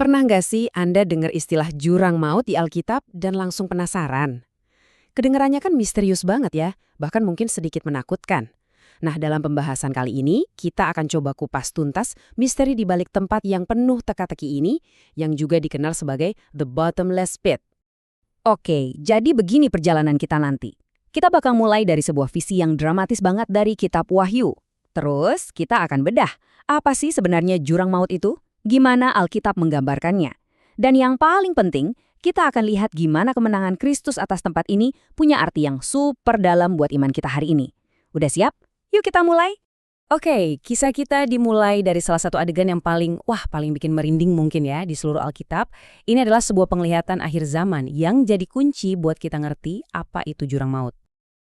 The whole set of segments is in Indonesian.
Pernah nggak sih Anda dengar istilah jurang maut di Alkitab dan langsung penasaran? Kedengarannya kan misterius banget ya, bahkan mungkin sedikit menakutkan. Nah, dalam pembahasan kali ini, kita akan coba kupas tuntas misteri di balik tempat yang penuh teka-teki ini, yang juga dikenal sebagai The Bottomless Pit. Oke, jadi begini perjalanan kita nanti. Kita bakal mulai dari sebuah visi yang dramatis banget dari Kitab Wahyu. Terus, kita akan bedah, apa sih sebenarnya jurang maut itu? Gimana Alkitab menggambarkannya? Dan yang paling penting, kita akan lihat gimana kemenangan Kristus atas tempat ini punya arti yang super dalam buat iman kita hari ini. Udah siap? Yuk kita mulai! Oke, kisah kita dimulai dari salah satu adegan yang paling bikin merinding mungkin ya di seluruh Alkitab. Ini adalah sebuah penglihatan akhir zaman yang jadi kunci buat kita ngerti apa itu jurang maut.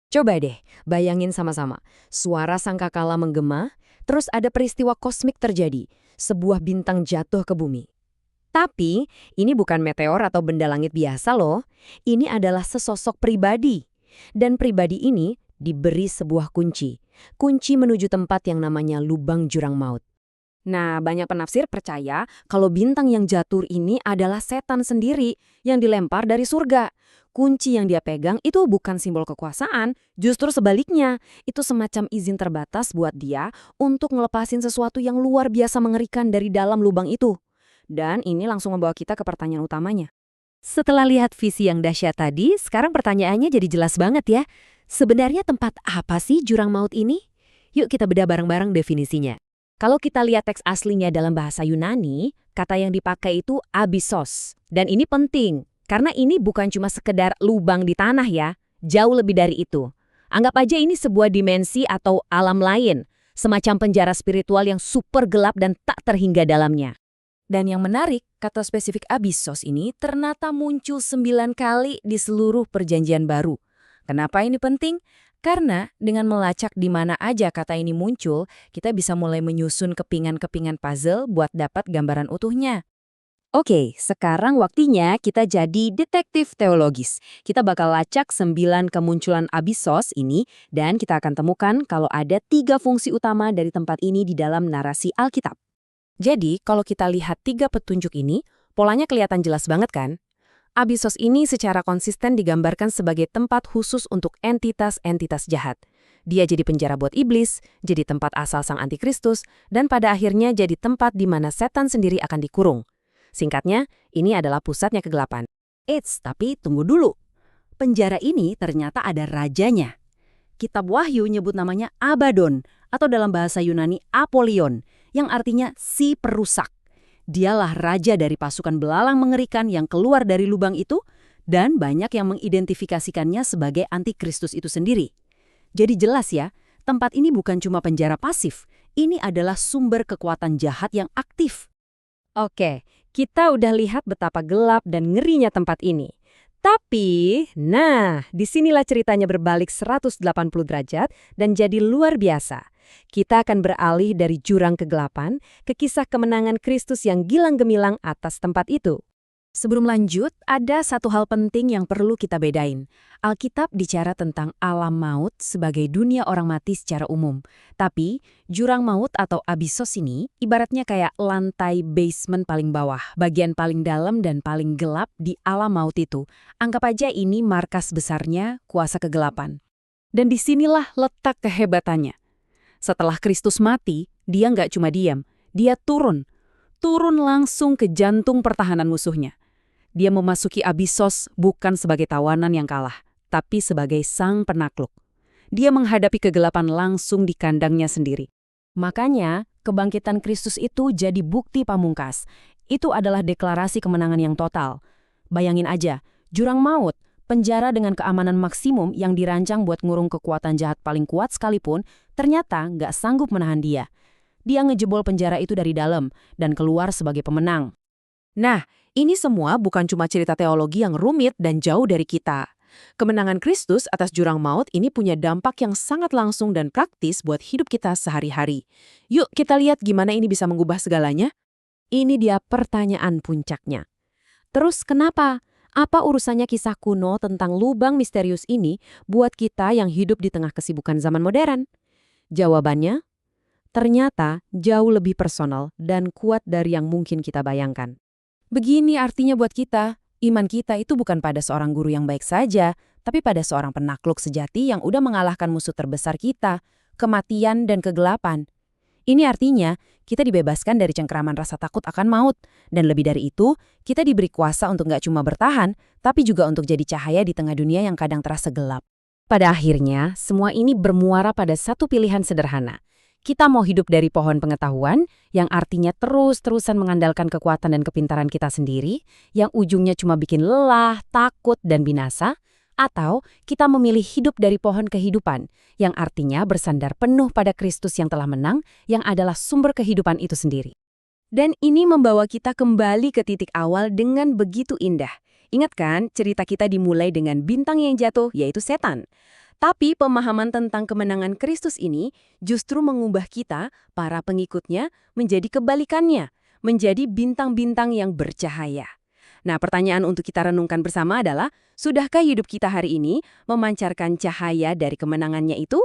Coba deh, bayangin sama-sama. Suara sangkakala menggema, terus ada peristiwa kosmik terjadi, sebuah bintang jatuh ke bumi. Tapi, ini bukan meteor atau benda langit biasa loh. Ini adalah sesosok pribadi. Dan pribadi ini diberi sebuah kunci. Kunci menuju tempat yang namanya lubang jurang maut. Nah, banyak penafsir percaya kalau bintang yang jatuh ini adalah setan sendiri yang dilempar dari surga. Kunci yang dia pegang itu bukan simbol kekuasaan, justru sebaliknya. Itu semacam izin terbatas buat dia untuk ngelepasin sesuatu yang luar biasa mengerikan dari dalam lubang itu. Dan ini langsung membawa kita ke pertanyaan utamanya. Setelah lihat visi yang dahsyat tadi, sekarang pertanyaannya jadi jelas banget ya. Sebenarnya tempat apa sih jurang maut ini? Yuk kita bedah bareng-bareng definisinya. Kalau kita lihat teks aslinya dalam bahasa Yunani, kata yang dipakai itu abyssos. Dan ini penting, karena ini bukan cuma sekedar lubang di tanah ya, jauh lebih dari itu. Anggap aja ini sebuah dimensi atau alam lain, semacam penjara spiritual yang super gelap dan tak terhingga dalamnya. Dan yang menarik, kata spesifik abyssos ini ternyata muncul 9 kali di seluruh perjanjian baru. Kenapa ini penting? Karena dengan melacak di mana aja kata ini muncul, kita bisa mulai menyusun kepingan-kepingan puzzle buat dapat gambaran utuhnya. Oke, sekarang waktunya kita jadi detektif teologis. Kita bakal lacak 9 kemunculan abyssos ini, dan kita akan temukan kalau ada 3 fungsi utama dari tempat ini di dalam narasi Alkitab. Jadi, kalau kita lihat 3 petunjuk ini, polanya kelihatan jelas banget kan? Abyssos ini secara konsisten digambarkan sebagai tempat khusus untuk entitas-entitas jahat. Dia jadi penjara buat iblis, jadi tempat asal sang antikristus, dan pada akhirnya jadi tempat di mana setan sendiri akan dikurung. Singkatnya, ini adalah pusatnya kegelapan. Tapi tunggu dulu. Penjara ini ternyata ada rajanya. Kitab Wahyu nyebut namanya Abaddon, atau dalam bahasa Yunani Apollyon, yang artinya si perusak. Dialah raja dari pasukan belalang mengerikan yang keluar dari lubang itu, dan banyak yang mengidentifikasikannya sebagai antikristus itu sendiri. Jadi jelas ya, tempat ini bukan cuma penjara pasif, ini adalah sumber kekuatan jahat yang aktif. Oke, kita udah lihat betapa gelap dan ngerinya tempat ini. Tapi, disinilah ceritanya berbalik 180 derajat dan jadi luar biasa. Kita akan beralih dari jurang kegelapan ke kisah kemenangan Kristus yang gilang gemilang atas tempat itu. Sebelum lanjut, ada satu hal penting yang perlu kita bedain. Alkitab bicara tentang alam maut sebagai dunia orang mati secara umum. Tapi, jurang maut atau abyssos ini ibaratnya kayak lantai basement paling bawah, bagian paling dalam dan paling gelap di alam maut itu. Anggap aja ini markas besarnya kuasa kegelapan. Dan disinilah letak kehebatannya. Setelah Kristus mati, dia nggak cuma diam, dia turun langsung ke jantung pertahanan musuhnya. Dia memasuki abyssos bukan sebagai tawanan yang kalah, tapi sebagai sang penakluk. Dia menghadapi kegelapan langsung di kandangnya sendiri. Makanya, kebangkitan Kristus itu jadi bukti pamungkas. Itu adalah deklarasi kemenangan yang total. Bayangin aja, jurang maut, penjara dengan keamanan maksimum yang dirancang buat ngurung kekuatan jahat paling kuat sekalipun, ternyata nggak sanggup menahan dia. Dia ngejebol penjara itu dari dalam dan keluar sebagai pemenang. Nah, ini semua bukan cuma cerita teologi yang rumit dan jauh dari kita. Kemenangan Kristus atas jurang maut ini punya dampak yang sangat langsung dan praktis buat hidup kita sehari-hari. Yuk kita lihat gimana ini bisa mengubah segalanya. Ini dia pertanyaan puncaknya. Terus kenapa? Apa urusannya kisah kuno tentang lubang misterius ini buat kita yang hidup di tengah kesibukan zaman modern? Jawabannya, ternyata jauh lebih personal dan kuat dari yang mungkin kita bayangkan. Begini artinya buat kita, iman kita itu bukan pada seorang guru yang baik saja, tapi pada seorang penakluk sejati yang udah mengalahkan musuh terbesar kita, kematian dan kegelapan. Ini artinya, kita dibebaskan dari cengkeraman rasa takut akan maut. Dan lebih dari itu, kita diberi kuasa untuk nggak cuma bertahan, tapi juga untuk jadi cahaya di tengah dunia yang kadang terasa gelap. Pada akhirnya, semua ini bermuara pada satu pilihan sederhana. Kita mau hidup dari pohon pengetahuan, yang artinya terus-terusan mengandalkan kekuatan dan kepintaran kita sendiri, yang ujungnya cuma bikin lelah, takut, dan binasa, atau kita memilih hidup dari pohon kehidupan, yang artinya bersandar penuh pada Kristus yang telah menang, yang adalah sumber kehidupan itu sendiri. Dan ini membawa kita kembali ke titik awal dengan begitu indah. Ingat kan, cerita kita dimulai dengan bintang yang jatuh, yaitu setan. Tapi pemahaman tentang kemenangan Kristus ini justru mengubah kita, para pengikutnya, menjadi kebalikannya, menjadi bintang-bintang yang bercahaya. Nah, pertanyaan untuk kita renungkan bersama adalah, sudahkah hidup kita hari ini memancarkan cahaya dari kemenangannya itu?